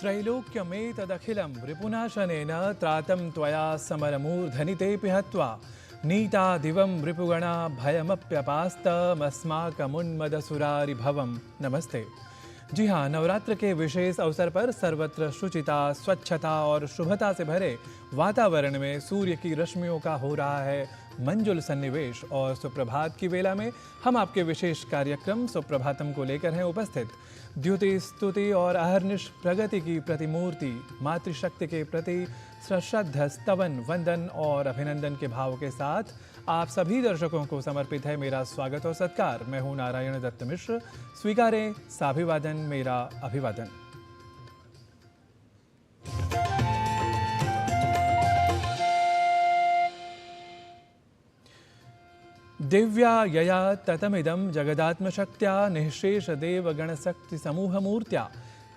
त्रैलोक्यमेतदखिलं रिपुनाशनेन त्रातं त्वया समरमूर्धनितेऽपि हत्वा नीता दिवं रिपुगणा भयमप्यपास्तमस्माकमुन्मदसुरारिभवं नमस्ते। जी हाँ, नवरात्र के विशेष अवसर पर सर्वत्र शुचिता, स्वच्छता और शुभता से भरे वातावरण में सूर्य की रश्मियों का हो रहा है मंजुल सन्निवेश। और सुप्रभात की वेला में हम आपके विशेष कार्यक्रम सुप्रभातम को लेकर हैं उपस्थित। द्युति, स्तुति और अहर्निश प्रगति की प्रतिमूर्ति मातृशक्ति के प्रति सश्रद्ध स्तवन, वंदन और अभिनंदन के भाव के साथ आप सभी दर्शकों को समर्पित है मेरा स्वागत और सत्कार। मैं हूं नारायण दत्त मिश्र। स्वीकारें साभिवादन मेरा अभिवादन। दिव्या यया ततमिदं जगदात्मशक्त्या निःशेष देवगणशक्ति समूहमूर्त्या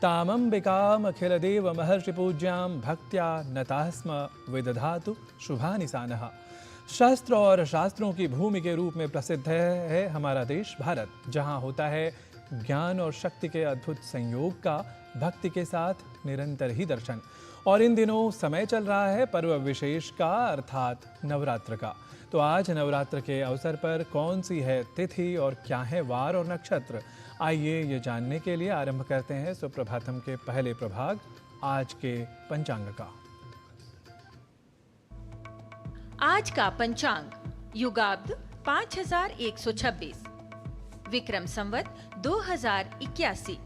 तामंबिकामखिलदेव महर्षिपूज्यां भक्त्या नताः स्म विदधातु शुभानिशानः। शास्त्र और शास्त्रों की भूमि के रूप में प्रसिद्ध है हमारा देश भारत, जहां होता है ज्ञान और शक्ति के अद्भुत संयोग का भक्ति के साथ निरंतर ही दर्शन। और इन दिनों समय चल रहा है पर्व विशेष का, अर्थात नवरात्र का। तो आज नवरात्र के अवसर पर कौन सी है तिथि और क्या है वार और नक्षत्र, आइए ये जानने के लिए आरंभ करते हैं सुप्रभातम के पहले प्रभाग आज के पंचांग का। आज का पंचांग युगाब्द 5126, विक्रम संवत 2081,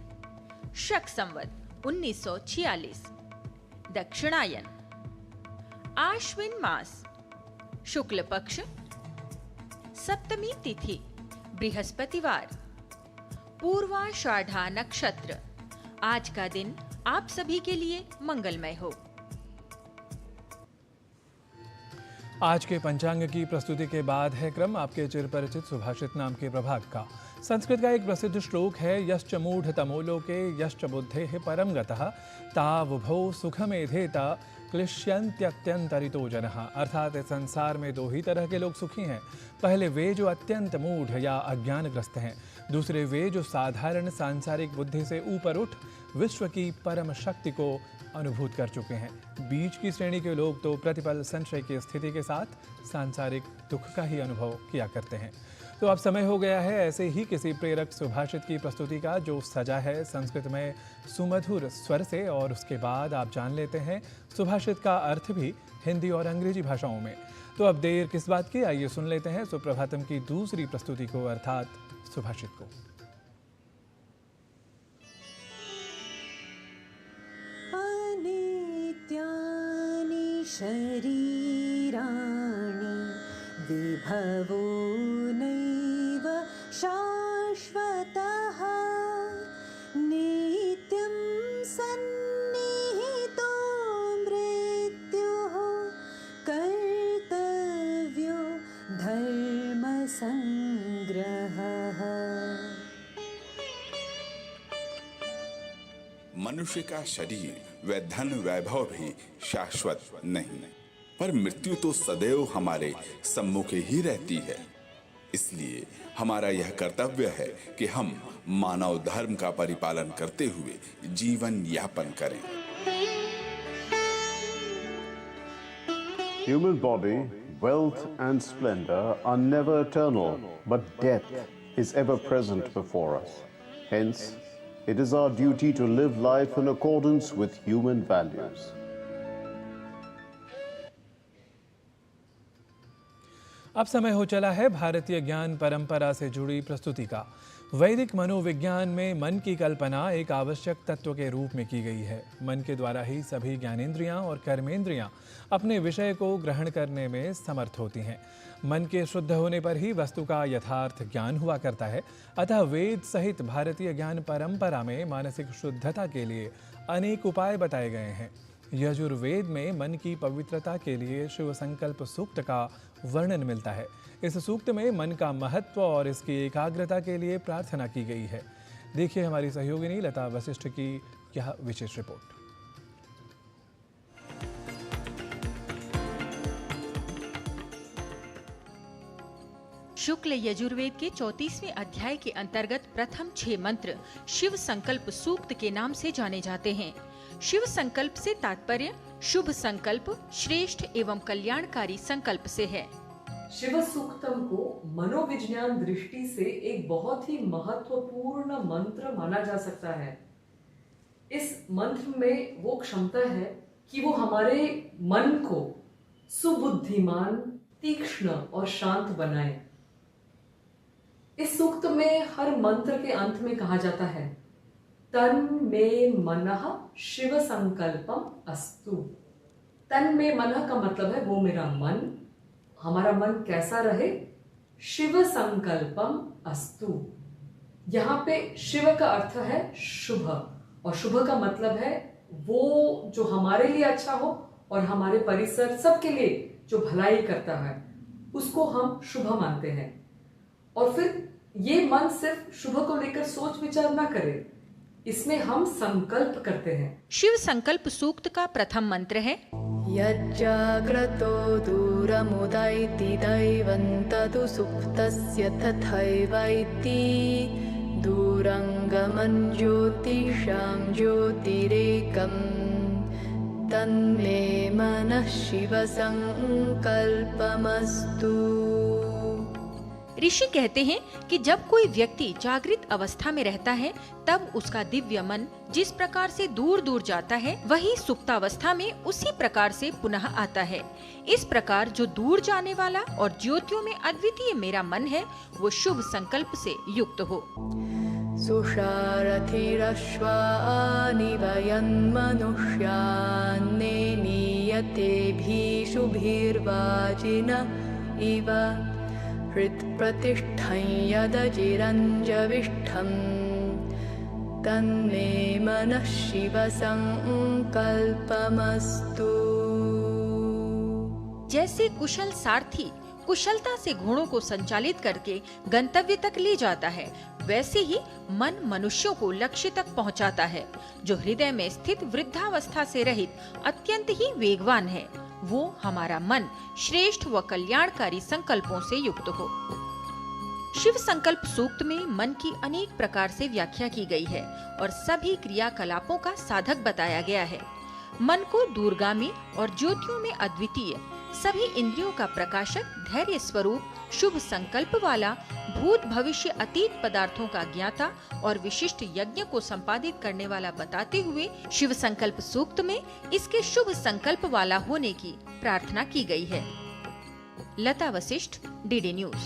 शक संवत 1946, दक्षिणायन, आश्विन मास, शुक्ल पक्ष, सप्तमी तिथि, बृहस्पतिवार, पूर्वाषाढ़ा नक्षत्र। आज का दिन आप सभी के लिए मंगलमय हो। आज के पंचांग की प्रस्तुति के बाद है क्रम आपके चिरपरिचित सुभाषित नाम के प्रभाग का। संस्कृत का एक प्रसिद्ध श्लोक है, यश्च मूढ़ तमोलोके यश्च बुद्धेः परम गतः तावुभौ सुखमेधेता क्लिश्यन्त्यत्यन्तरितो जनः। अर्थात इस संसार में दो ही तरह के लोग सुखी हैं। पहले वे जो अत्यंत मूढ़ या अज्ञानग्रस्त हैं, दूसरे वे जो साधारण सांसारिक बुद्धि से ऊपर उठ विश्व की परम शक्ति को अनुभूत कर चुके हैं। बीच की श्रेणी के लोग तो प्रतिपल संशय की स्थिति के साथ सांसारिक दुख का ही अनुभव किया करते हैं। तो अब समय हो गया है ऐसे ही किसी प्रेरक सुभाषित की प्रस्तुति का, जो सजा है संस्कृत में सुमधुर स्वर से, और उसके बाद आप जान लेते हैं सुभाषित का अर्थ भी हिंदी और अंग्रेजी भाषाओं में। तो अब देर किस बात की, आइए सुन लेते हैं सुप्रभातम की दूसरी प्रस्तुति को, अर्थात सुभाषित को। अनित्यानि शरीराणि विभवो नैव शाश्वतः नित्यं सन्निहितो मृत्युः कर्तव्यो धर्मसंग्रहः। मनुष्य का शरीर व धन वैभव भी शाश्वत नहीं, पर मृत्यु तो सदैव हमारे सम्मुख ही रहती है। इसलिए हमारा यह कर्तव्य है कि हम मानव धर्म का परिपालन करते हुए जीवन यापन करें। Human body, wealth and splendor are never eternal, but death is ever present before us. Hence, it is our duty to live life in accordance with human values. अब समय हो चला है भारतीय ज्ञान परंपरा से जुड़ी प्रस्तुति का। वैदिक मनोविज्ञान में मन की कल्पना एक आवश्यक तत्व के रूप में की गई है। मन के द्वारा ही सभी ज्ञानेंद्रियां और कर्मेंद्रियां अपने विषय को ग्रहण करने में समर्थ होती हैं। मन के शुद्ध होने पर ही वस्तु का यथार्थ ज्ञान हुआ करता है। अतः वेद सहित भारतीय ज्ञान परंपरा में मानसिक शुद्धता के लिए अनेक उपाय बताए गए हैं। यजुर्वेद में मन की पवित्रता के लिए शिव संकल्प सूक्त का वर्णन मिलता है। इस सूक्त में मन का महत्व और इसकी एकाग्रता के लिए प्रार्थना की गई है। देखिए हमारी सहयोगिनी लता वशिष्ठ की यह विशेष रिपोर्ट। शुक्ल यजुर्वेद के 34वें अध्याय के अंतर्गत प्रथम 6 मंत्र शिव संकल्प सूक्त के नाम से जाने जाते हैं। शिव संकल्प से तात्पर्य शुभ संकल्प, श्रेष्ठ एवं कल्याणकारी संकल्प से है। शिव सूक्तम को मनोविज्ञान दृष्टि से एक बहुत ही महत्वपूर्ण मंत्र माना जा सकता है। इस मंत्र में वो क्षमता है कि वो हमारे मन को सुबुद्धिमान, तीक्ष्ण और शांत बनाए। इस सूक्त में हर मंत्र के अंत में कहा जाता है, तन में मनः शिव संकल्पम अस्तु। तन में मनः का मतलब है वो मेरा मन, हमारा मन कैसा रहे, शिव संकल्पम अस्तु। यहाँ पे शिव का अर्थ है शुभ, और शुभ का मतलब है वो जो हमारे लिए अच्छा हो और हमारे परिसर सबके लिए जो भलाई करता है, उसको हम शुभ मानते हैं। और फिर ये मन सिर्फ शुभ को लेकर सोच विचार ना करे, इसमें हम संकल्प करते हैं। शिव संकल्प सूक्त का प्रथम मंत्र है, यज्जाग्रतो दूरमुदैति दैवं तदु सुप्तस्य तथैवैति दूरङ्गमं ज्योतिषां ज्योतिरेकं तन्मे मनः शिव संकल्पमस्तु। ऋषि कहते हैं कि जब कोई व्यक्ति जागृत अवस्था में रहता है तब उसका दिव्य मन जिस प्रकार से दूर दूर जाता है वही सुप्तावस्था में उसी प्रकार से पुनः आता है। इस प्रकार जो दूर जाने वाला और ज्योतियों में अद्वितीय मेरा मन है वो शुभ संकल्प से युक्त हो। सुषारथिरश्वानि वयन्मनुष्यान्ने नीयतेभिषुभिर्वाजिन इव हृत्प्रतिष्ठं यदजिरञ्जविष्ठं तन्मे मनः शिव संकल्पमस्तु। जैसे कुशल सारथी कुशलता से घोड़ों को संचालित करके गंतव्य तक ले जाता है, वैसे ही मन मनुष्यों को लक्ष्य तक पहुंचाता है। जो हृदय में स्थित वृद्धावस्था से रहित अत्यंत ही वेगवान है, वो हमारा मन श्रेष्ठ व कल्याणकारी संकल्पों से युक्त हो। शिव संकल्प सूक्त में मन की अनेक प्रकार से व्याख्या की गई है और सभी क्रियाकलापों का साधक बताया गया है। मन को दूरगामी और ज्योतियों में अद्वितीय, सभी इंद्रियों का प्रकाशक, धैर्य स्वरूप, शुभ संकल्प वाला, भूत भविष्य अतीत पदार्थों का ज्ञाता और विशिष्ट यज्ञ को संपादित करने वाला बताते हुए शिव संकल्प सूक्त में इसके शुभ संकल्प वाला होने की प्रार्थना की गई है। लता वशिष्ठ, डीडी न्यूज।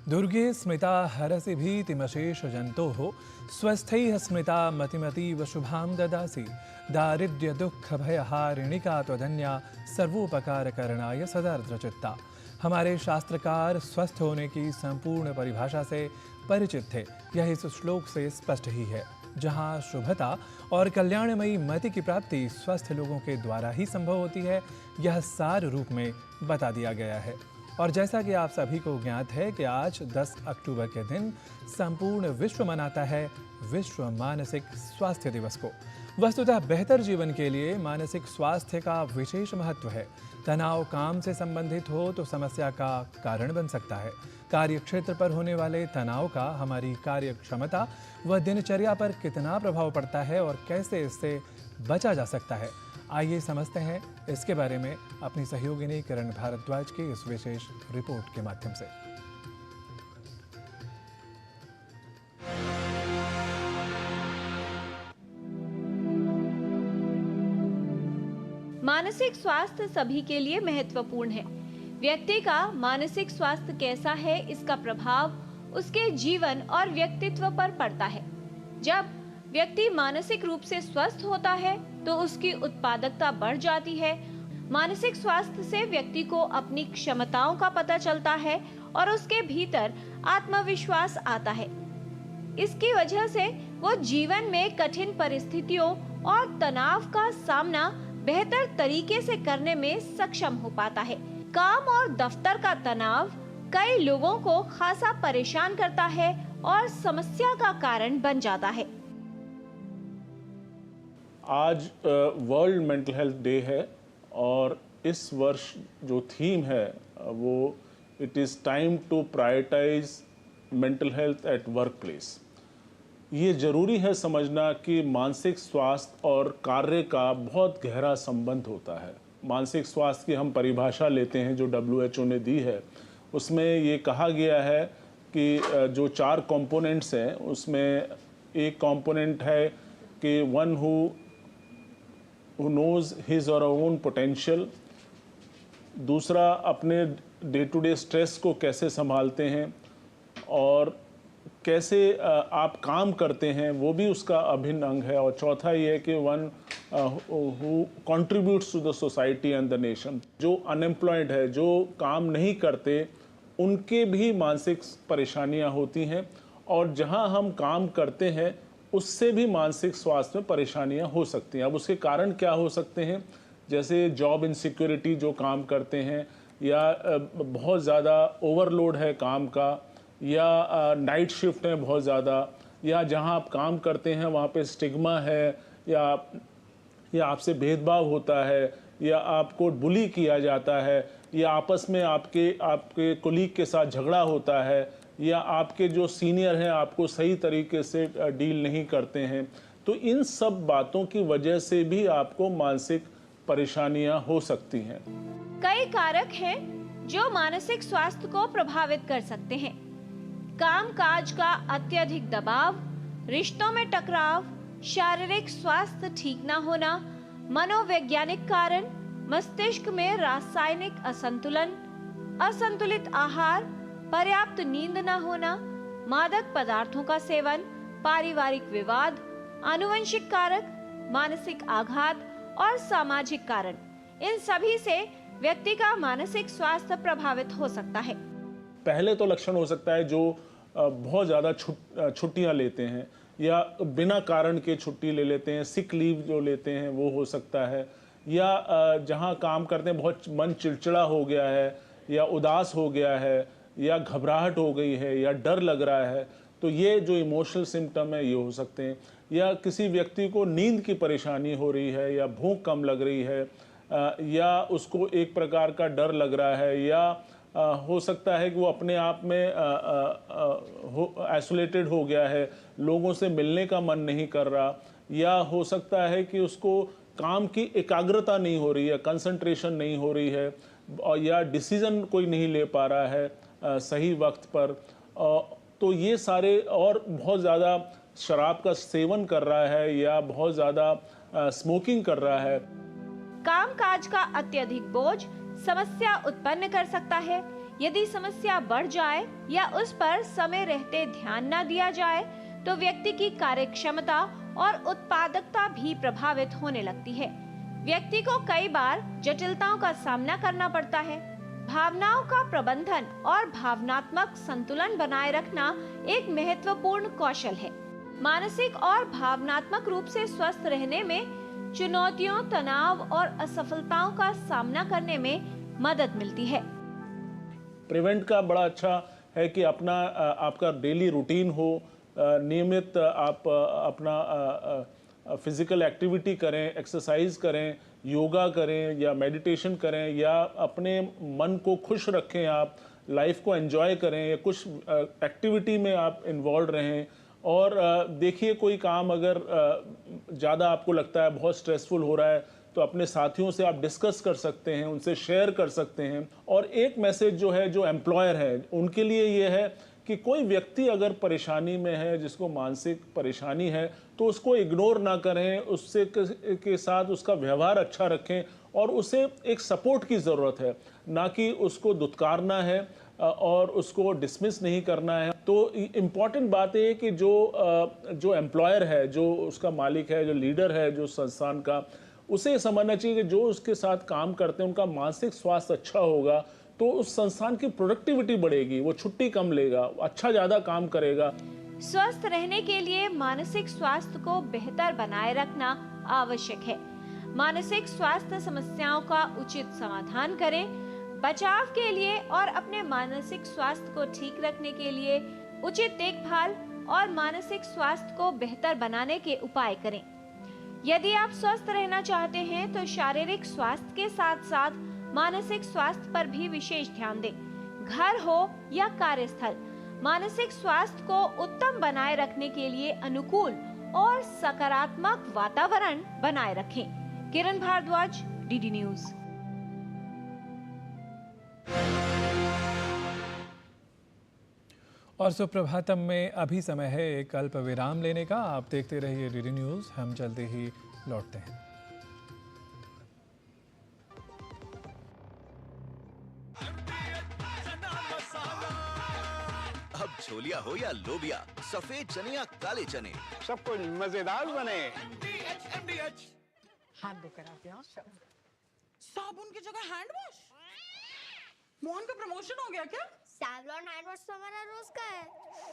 दुर्गे स्मृता हरसि भीतिमशेष जन्तोः स्वस्थैः स्मृता मतिमतीव शुभां ददासि दारिद्र्य दुःख भयहारिणिका त्वधन्या सर्वोपकारकरणाय सदार्द्रचित्ता। हमारे शास्त्रकार स्वस्थ होने की संपूर्ण परिभाषा से परिचित थे। यह इस श्लोक से स्पष्ट ही है, जहाँ शुभता और कल्याणमयी मति की प्राप्ति स्वस्थ लोगों के द्वारा ही संभव होती है, यह सार रूप में बता दिया गया है। और जैसा कि आप सभी को ज्ञात है कि आज 10 अक्टूबर के दिन संपूर्ण विश्व मनाता है विश्व मानसिक स्वास्थ्य दिवस को। वस्तुतः बेहतर जीवन के लिए मानसिक स्वास्थ्य का विशेष महत्व है। तनाव काम से संबंधित हो तो समस्या का कारण बन सकता है। कार्य क्षेत्र पर होने वाले तनाव का हमारी कार्य क्षमता व दिनचर्या पर कितना प्रभाव पड़ता है और कैसे इससे बचा जा सकता है, आइए समझते हैं इसके बारे में अपनी सहयोगिनी किरण भारद्वाज की इस विशेष रिपोर्ट के माध्यम से। मानसिक स्वास्थ्य सभी के लिए महत्वपूर्ण है। व्यक्ति का मानसिक स्वास्थ्य कैसा है, इसका प्रभाव उसके जीवन और व्यक्तित्व पर पड़ता है। जब व्यक्ति मानसिक रूप से स्वस्थ होता है तो उसकी उत्पादकता बढ़ जाती है। मानसिक स्वास्थ्य से व्यक्ति को अपनी क्षमताओं का पता चलता है और उसके भीतर आत्मविश्वास आता है। इसकी वजह से वो जीवन में कठिन परिस्थितियों और तनाव का सामना बेहतर तरीके से करने में सक्षम हो पाता है। काम और दफ्तर का तनाव कई लोगों को खासा परेशान करता है और समस्या का कारण बन जाता है। आज वर्ल्ड मेंटल हेल्थ डे है और इस वर्ष जो थीम है वो it is time to prioritize mental health at workplace. ये ज़रूरी है समझना कि मानसिक स्वास्थ्य और कार्य का बहुत गहरा संबंध होता है। मानसिक स्वास्थ्य की हम परिभाषा लेते हैं जो WHO ने दी है, उसमें ये कहा गया है कि जो 4 कंपोनेंट्स हैं उसमें एक कंपोनेंट है कि one who knows his or her own potential, दूसरा अपने डे टू डे स्ट्रेस को कैसे संभालते हैं और कैसे आप काम करते हैं वो भी उसका अभिन्न अंग है, और चौथा ये है कि one who contributes to the society and the nation. जो अनएम्प्लॉयड है, जो काम नहीं करते, उनके भी मानसिक परेशानियां होती हैं, और जहां हम काम करते हैं उससे भी मानसिक स्वास्थ्य में परेशानियां हो सकती हैं। अब उसके कारण क्या हो सकते हैं, जैसे जॉब इनसिक्योरिटी, जो काम करते हैं, या बहुत ज़्यादा ओवरलोड है काम का, या नाइट शिफ्ट है बहुत ज़्यादा, या जहां आप काम करते हैं वहां पे स्टिग्मा है, या आपसे भेदभाव होता है, या आपको बुली किया जाता है, या आपस में आपके कोलीग के साथ झगड़ा होता है, या आपके जो सीनियर हैं आपको सही तरीके से डील नहीं करते हैं। तो इन सब बातों की वजह से भी आपको मानसिक परेशानियां हो सकती हैं। कई कारक हैं जो मानसिक स्वास्थ्य को प्रभावित कर सकते हैं। कामकाज का अत्यधिक दबाव, रिश्तों में टकराव, शारीरिक स्वास्थ्य ठीक न होना, मनोवैज्ञानिक कारण, मस्तिष्क में रासायनिक असंतुलन, असंतुलित आहार, पर्याप्त नींद न होना, मादक पदार्थों का सेवन, पारिवारिक विवाद, आनुवंशिक कारक, मानसिक आघात और सामाजिक कारण, इन सभी से व्यक्ति का मानसिक स्वास्थ्य प्रभावित हो सकता है। पहले तो लक्षण हो सकता है जो बहुत ज़्यादा छुट्टियां लेते हैं, या बिना कारण के छुट्टी ले लेते हैं, सिक लीव जो लेते हैं वो हो सकता है, या जहां काम करते हैं बहुत मन चिड़चिड़ा हो गया है, या उदास हो गया है, या घबराहट हो गई है, या डर लग रहा है, तो ये जो इमोशनल सिम्टम है ये हो सकते हैं। या किसी व्यक्ति को नींद की परेशानी हो रही है, या भूख कम लग रही है, या उसको एक प्रकार का डर लग रहा है, या हो सकता है कि वो अपने आप में आइसोलेटेड हो गया है, लोगों से मिलने का मन नहीं कर रहा, या हो सकता है कि उसको काम की एकाग्रता नहीं हो रही है, कंसंट्रेशन नहीं हो रही है, या डिसीजन कोई नहीं ले पा रहा है सही वक्त पर। तो ये सारे, और बहुत ज़्यादा शराब का सेवन कर रहा है, या बहुत ज़्यादा स्मोकिंग कर रहा है। कामकाज का अत्यधिक बोझ समस्या उत्पन्न कर सकता है। यदि समस्या बढ़ जाए या उस पर समय रहते ध्यान न दिया जाए तो व्यक्ति की कार्यक्षमता और उत्पादकता भी प्रभावित होने लगती है। व्यक्ति को कई बार जटिलताओं का सामना करना पड़ता है। भावनाओं का प्रबंधन और भावनात्मक संतुलन बनाए रखना एक महत्वपूर्ण कौशल है। मानसिक और भावनात्मक रूप से स्वस्थ रहने में चुनौतियों, तनाव और असफलताओं का सामना करने में मदद मिलती है। प्रिवेंट का बड़ा अच्छा है कि आपका डेली रूटीन हो, नियमित आप अपना फिजिकल एक्टिविटी करें, एक्सरसाइज करें, योगा करें, या मेडिटेशन करें, या अपने मन को खुश रखें, आप लाइफ को एंजॉय करें, या कुछ एक्टिविटी में आप इन्वॉल्व रहें। और देखिए, कोई काम अगर ज़्यादा आपको लगता है बहुत स्ट्रेसफुल हो रहा है तो अपने साथियों से आप डिस्कस कर सकते हैं, उनसे शेयर कर सकते हैं। और एक मैसेज जो है, जो एम्प्लॉयर है उनके लिए ये है कि कोई व्यक्ति अगर परेशानी में है, जिसको मानसिक परेशानी है, तो उसको इग्नोर ना करें, उससे के साथ उसका व्यवहार अच्छा रखें, और उसे एक सपोर्ट की ज़रूरत है, ना कि उसको दुत्कारना है और उसको डिसमिस नहीं करना है। तो इम्पॉर्टेंट बात है कि जो एम्प्लॉयर है, जो उसका मालिक है, जो लीडर है जो संस्थान का, उसे समझना चाहिए कि जो उसके साथ काम करते हैं उनका मानसिक स्वास्थ्य अच्छा होगा तो उस संस्थान की प्रोडक्टिविटी बढ़ेगी, वो छुट्टी कम लेगा, अच्छा ज़्यादा काम करेगा। स्वस्थ रहने के लिए मानसिक स्वास्थ्य को बेहतर बनाए रखना आवश्यक है। मानसिक स्वास्थ्य समस्याओं का उचित समाधान करें। बचाव के लिए और अपने मानसिक स्वास्थ्य को ठीक रखने के लिए उचित देखभाल और मानसिक स्वास्थ्य को बेहतर बनाने के उपाय करें। यदि आप स्वस्थ रहना चाहते हैं तो शारीरिक स्वास्थ्य के साथ साथ मानसिक स्वास्थ्य पर भी विशेष ध्यान दें। घर हो या कार्यस्थल, मानसिक स्वास्थ्य को उत्तम बनाए रखने के लिए अनुकूल और सकारात्मक वातावरण बनाए रखें। किरण भारद्वाज, डीडी न्यूज। और सुप्रभातम में अभी समय है एक अल्प विराम लेने का। आप देखते रहिए डीडी न्यूज, हम जल्दी ही लौटते हैं। अब छोलिया हो या लोबिया, सफेद चने या काले चने, सब कुछ मजेदार बने। हाथ धोकर आते हैं। साबुन की जगह हैंड वॉश। मोहन का प्रमोशन हो गया क्या? सैवलॉन हैंड वॉश तो हमारा रोज का है।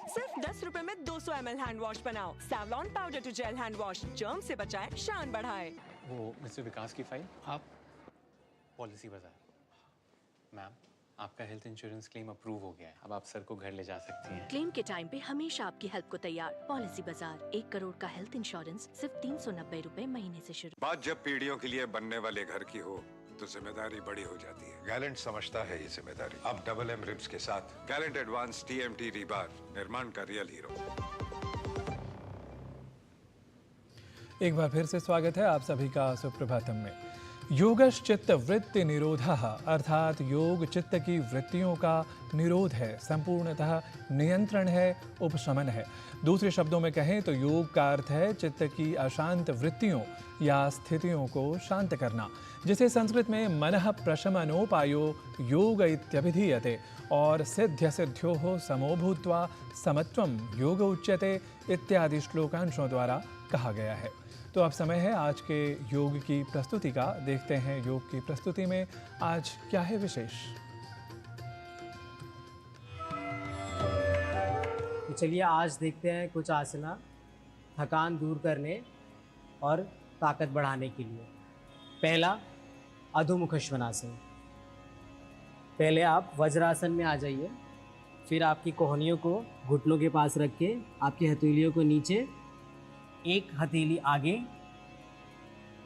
सिर्फ 10 रुपए में 200 ml हैंड वॉश बनाओ। Savlon powder to gel hand wash, germ से बचाए, शान बढ़ाए। वो मिस्टर विकास की फाइल आप पॉलिसी बाजार। मैम, आपका हेल्थ इंश्योरेंस क्लेम अप्रूव हो गया है। अब आप सर को घर ले जा सकती हैं। क्लेम के टाइम पे हमेशा आपकी हेल्प को तैयार। पॉलिसी बाजार, 1 करोड़ का हेल्थ इंश्योरेंस सिर्फ 390 रुपए महीने से शुरू। बात जब पीढ़ियों के लिए बनने वाले घर की हो तो जिम्मेदारी बड़ी हो जाती है। गैलेंट समझता है ये जिम्मेदारी। अब डबल एम रिब्स के साथ गैलेंट एडवांस TMT रीबार, निर्माण का रियल हीरो। एक बार फिर से स्वागत है आप सभी का सुप्रभातम में। योगश्चित्त वृत्ति निरोधः, अर्थात योग चित्त की वृत्तियों का निरोध है, संपूर्णतः नियंत्रण है, उपशमन है। दूसरे शब्दों में कहें तो योग का अर्थ है चित्त की अशांत वृत्तियों या स्थितियों को शांत करना, जिसे संस्कृत में मनः प्रशमनोपायो योग इत्यभिधीयते और सिद्ध्य सिद्ध्योः समो भूत्वा समत्वं योग उच्यते इत्यादि श्लोकांशों द्वारा कहा गया है। तो अब समय है आज के योग की प्रस्तुति का। देखते हैं योग की प्रस्तुति में आज क्या है विशेष। तो चलिए आज देखते हैं कुछ आसना थकान दूर करने और ताकत बढ़ाने के लिए। पहला अधोमुख श्वानासन। पहले आप वज्रासन में आ जाइए, फिर आपकी कोहनियों को घुटनों के पास रख के आपकी हथेलियों को नीचे, एक हथेली आगे,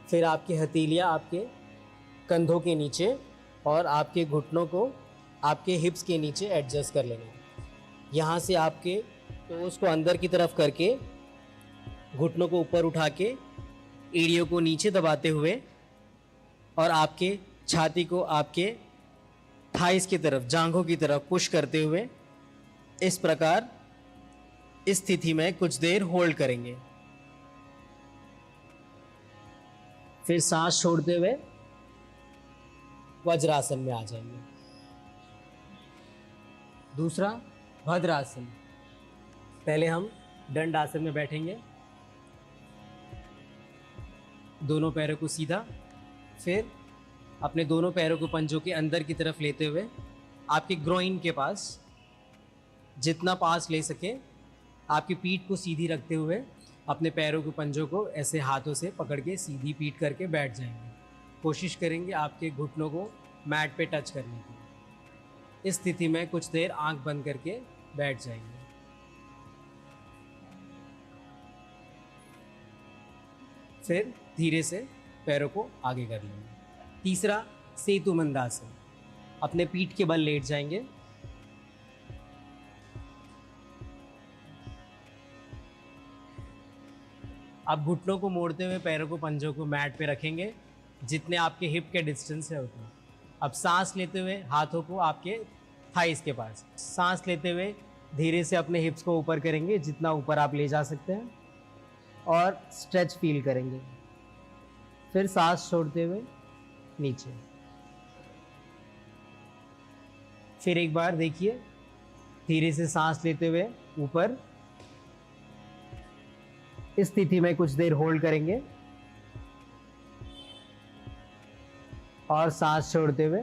फिर आपकी हथेलियाँ आपके कंधों के नीचे और आपके घुटनों को आपके हिप्स के नीचे एडजस्ट कर लेना। यहाँ से आपके टोस को अंदर की तरफ करके घुटनों को ऊपर उठा के एड़ियों को नीचे दबाते हुए और आपके छाती को आपके थाइस की तरफ, जांघों की तरफ पुश करते हुए इस प्रकार इस स्थिति में कुछ देर होल्ड करेंगे। फिर सांस छोड़ते हुए वज्रासन में आ जाएंगे। दूसरा भद्रासन। पहले हम दंड आसन में बैठेंगे, दोनों पैरों को सीधा, फिर अपने दोनों पैरों को पंजों के अंदर की तरफ लेते हुए आपके ग्रोइन के पास जितना पास ले सके आपकी पीठ को सीधी रखते हुए अपने पैरों के पंजों को ऐसे हाथों से पकड़ के सीधी पीठ करके बैठ जाएंगे। कोशिश करेंगे आपके घुटनों को मैट पे टच करने की। इस स्थिति में कुछ देर आंख बंद करके बैठ जाएंगे। फिर धीरे से पैरों को आगे कर लेंगे। तीसरा सेतु मंदासन। अपने पीठ के बल लेट जाएंगे, आप घुटनों को मोड़ते हुए पैरों को पंजों को मैट पे रखेंगे जितने आपके हिप के डिस्टेंस है उतना। अब सांस लेते हुए हाथों को आपके थाइस के पास, सांस लेते हुए धीरे से अपने हिप्स को ऊपर करेंगे जितना ऊपर आप ले जा सकते हैं और स्ट्रेच फील करेंगे। फिर सांस छोड़ते हुए नीचे। फिर एक बार देखिए, धीरे से सांस लेते हुए ऊपर। इस स्थिति में कुछ देर होल्ड करेंगे और सांस छोड़ते हुए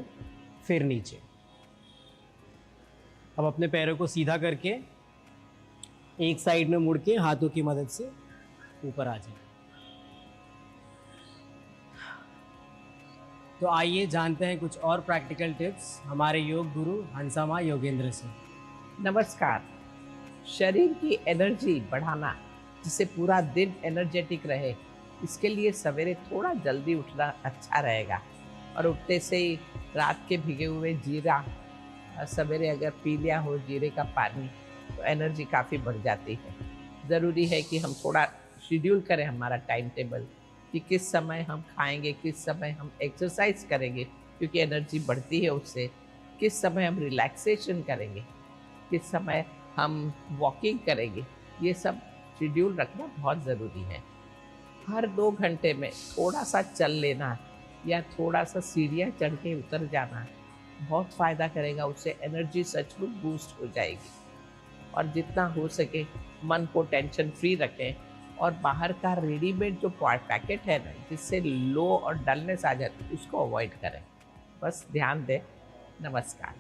फिर नीचे। अब अपने पैरों को सीधा करके एक साइड में मुड़ के हाथों की मदद से ऊपर आ जाए। तो आइए जानते हैं कुछ और प्रैक्टिकल टिप्स हमारे योग गुरु हंसामा योगेंद्र से। नमस्कार। शरीर की एनर्जी बढ़ाना, जिससे पूरा दिन एनर्जेटिक रहे, इसके लिए सवेरे थोड़ा जल्दी उठना अच्छा रहेगा। और उठते से ही रात के भिगे हुए जीरा सवेरे अगर पी लिया हो जीरे का पानी तो एनर्जी काफ़ी बढ़ जाती है। ज़रूरी है कि हम थोड़ा शेड्यूल करें हमारा टाइम टेबल कि किस समय हम खाएंगे, किस समय हम एक्सरसाइज करेंगे क्योंकि एनर्जी बढ़ती है उससे, किस समय हम रिलैक्सेशन करेंगे, किस समय हम वॉकिंग करेंगे। ये सब शेड्यूल रखना बहुत ज़रूरी है। हर 2 घंटे में थोड़ा सा चल लेना या थोड़ा सा सीढ़ियाँ चढ़ के उतर जाना बहुत फ़ायदा करेगा। उससे एनर्जी सचमुच बूस्ट हो जाएगी। और जितना हो सके मन को टेंशन फ्री रखें और बाहर का रेडीमेड जो पैकेट है ना जिससे लो और डलनेस आ जाती है उसको अवॉइड करें। बस ध्यान दें। नमस्कार।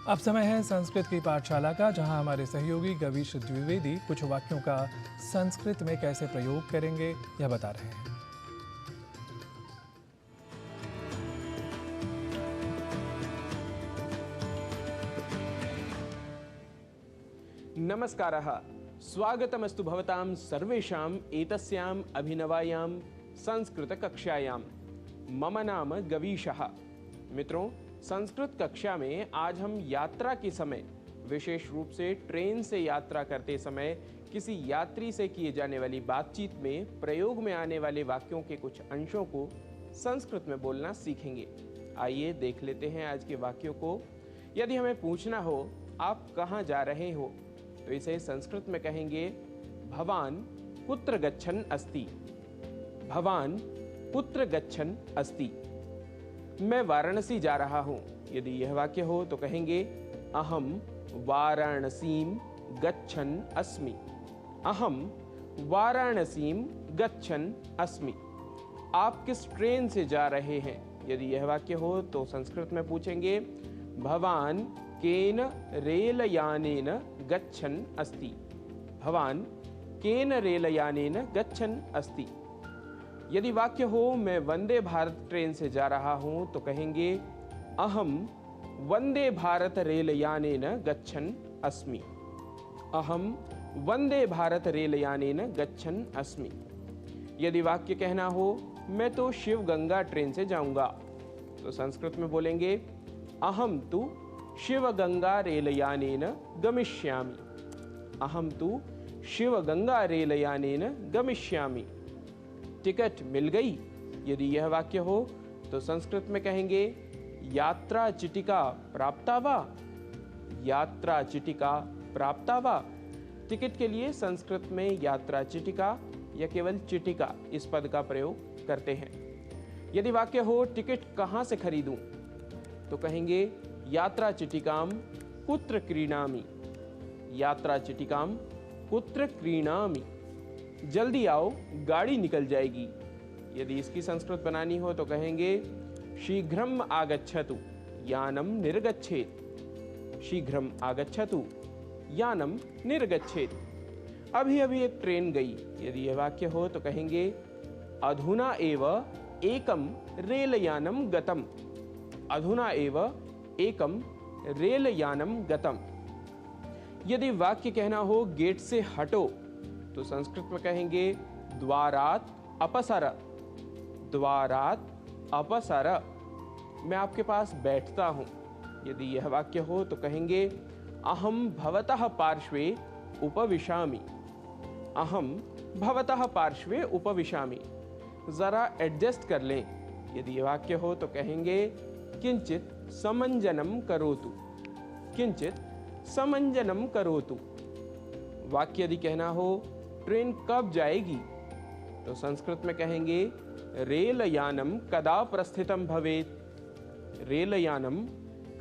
अब समय है संस्कृत की पाठशाला का, जहां हमारे सहयोगी गवीश द्विवेदी कुछ वाक्यों का संस्कृत में कैसे प्रयोग करेंगे यह बता रहे हैं। नमस्कारः, स्वागतमस्तु भवतां सर्वेषाम् एतस्याम् अभिनवायां संस्कृतकक्षायां। मम नाम गवीशः। मित्रों, संस्कृत कक्षा में आज हम यात्रा के समय, विशेष रूप से ट्रेन से यात्रा करते समय किसी यात्री से किए जाने वाली बातचीत में प्रयोग में आने वाले वाक्यों के कुछ अंशों को संस्कृत में बोलना सीखेंगे। आइए देख लेते हैं आज के वाक्यों को। यदि हमें पूछना हो आप कहाँ जा रहे हो तो इसे संस्कृत में कहेंगे भवान कुत्र गच्छन् अस्ति। भवान कुत्र गच्छन् अस्ति। मैं वाराणसी जा रहा हूँ। यदि यह वाक्य हो तो कहेंगे अहम वाराणसीं गच्छन् अस्मि। अहम वाराणसीं गच्छन् अस्मि। आप किस ट्रेन से जा रहे हैं? यदि यह वाक्य हो तो संस्कृत में पूछेंगे भवान केन रेलयानेन गच्छन् अस्ति। भवान केन रेलयानेन गच्छन् अस्ति। यदि वाक्य हो मैं वंदे भारत ट्रेन से जा रहा हूं तो कहेंगे अहम वंदे भारत रेलयानेन गच्छन् अस्मि। अहम वंदे भारत रेलयानेन गच्छन् अस्मि। यदि वाक्य कहना हो मैं तो शिव गंगा ट्रेन से जाऊंगा तो संस्कृत में बोलेंगे अहम तु शिव गंगा रेलयानेन गमिष्यामि। अहम तु शिव गंगा रेलयानेन गमिष्यामि। टिकट मिल गई? यदि यह वाक्य हो तो संस्कृत में कहेंगे यात्रा चिटिका प्राप्ता वा। यात्रा चिटिका प्राप्ता वा। टिकट के लिए संस्कृत में यात्रा चिटिका या केवल चिटिका इस पद का प्रयोग करते हैं। यदि वाक्य हो टिकट कहाँ से खरीदूं तो कहेंगे यात्रा चिटिकाम कुत्र क्रीणामि। यात्रा चिटिकाम कुत्र क्रीणामि। जल्दी आओ गाड़ी निकल जाएगी। यदि इसकी संस्कृत बनानी हो तो कहेंगे शीघ्रम आगच्छतु यानम निर्गच्छेत्। शीघ्रम आगच्छतु यानम निर्गच्छेत्। अभी अभी एक ट्रेन गई। यदि यह वाक्य हो तो कहेंगे अधुना एव एकम रेलयानम गतम। अधुना एव एकम रेलयानम गतम। यदि वाक्य कहना हो गेट से हटो तो संस्कृत में कहेंगे द्वारात् अपसर। द्वारात् अपसर। मैं आपके पास बैठता हूँ। यदि यह वाक्य हो तो कहेंगे अहम भवतः पार्श्वे उपविशामि। अहम भवतः पार्श्वे उपविशामि। जरा एडजस्ट कर लें। यदि यह वाक्य हो तो कहेंगे किंचित समंजनम करोतु। किंचित समंजनम करोतु। वाक्य यदि कहना हो ट्रेन कब जाएगी तो संस्कृत में कहेंगे रेलयानम कदा प्रस्थितम भवेत्। रेलयानम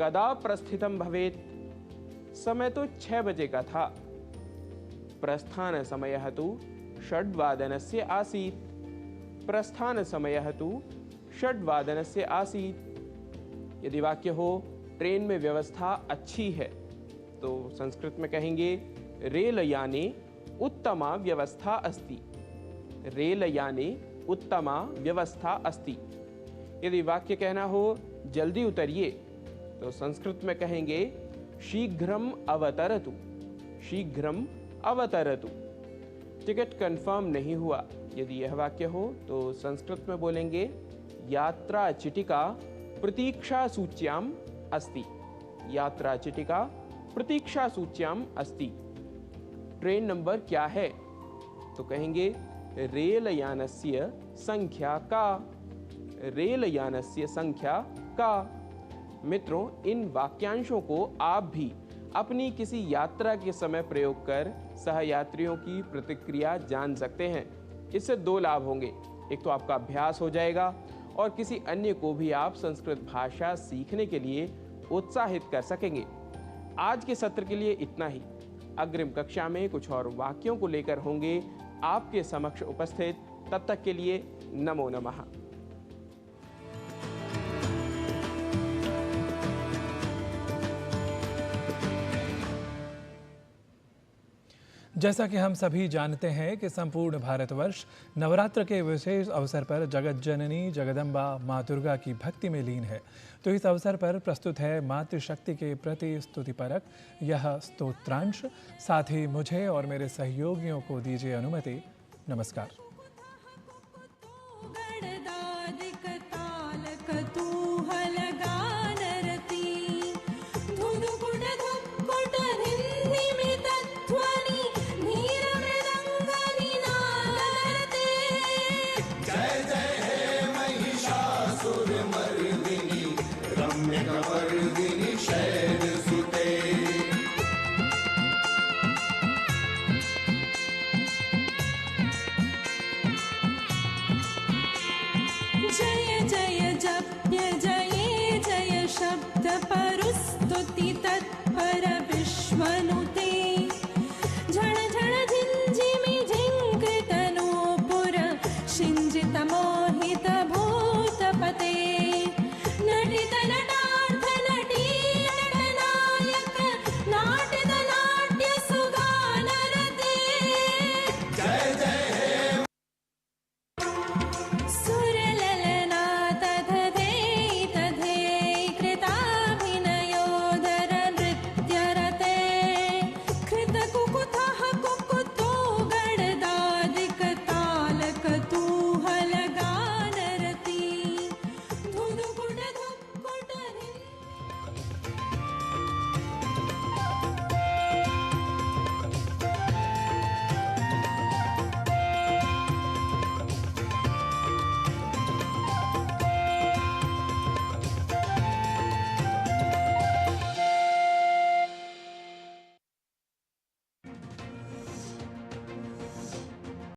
कदा प्रस्थितम भवेत्। समय तो 6 बजे का था। प्रस्थान समयः तु 6:00 आसीत्। प्रस्थान समयः तु 6:00 आसीत्। यदि वाक्य हो ट्रेन में व्यवस्था अच्छी है तो संस्कृत में कहेंगे रेलयाने उत्तमा व्यवस्था अस्ति। रेलयाने उत्तमा व्यवस्था अस्ति। यदि वाक्य कहना हो जल्दी उतरिए तो संस्कृत में कहेंगे शीघ्रम अवतरतु। शीघ्रम अवतरतु। टिकट कंफर्म नहीं हुआ। यदि यह वाक्य हो तो संस्कृत में बोलेंगे यात्रा चिटिका प्रतीक्षा सूच्याम अस्ति। यात्रा चिटिका प्रतीक्षा सूच्याम अस्ति। ट्रेन नंबर क्या है? तो कहेंगे रेल यानस्य संख्या का। रेल यानस्य संख्या का। मित्रों, इन वाक्यांशों को आप भी अपनी किसी यात्रा के समय प्रयोग कर सहयात्रियों की प्रतिक्रिया जान सकते हैं। इससे दो लाभ होंगे। एक तो आपका अभ्यास हो जाएगा और किसी अन्य को भी आप संस्कृत भाषा सीखने के लिए उत्साहित कर सकेंगे। आज के सत्र के लिए इतना ही। अग्रिम कक्षा में कुछ और वाक्यों को लेकर होंगे आपके समक्ष उपस्थित। तब तक के लिए नमो नमः। जैसा कि हम सभी जानते हैं कि संपूर्ण भारतवर्ष नवरात्र के विशेष अवसर पर जगत जननी जगदम्बा माँ दुर्गा की भक्ति में लीन है। तो इस अवसर पर प्रस्तुत है मातृशक्ति के प्रति स्तुतिपरक यह स्तोत्रांश। साथ ही मुझे और मेरे सहयोगियों को दीजिए अनुमति। नमस्कार।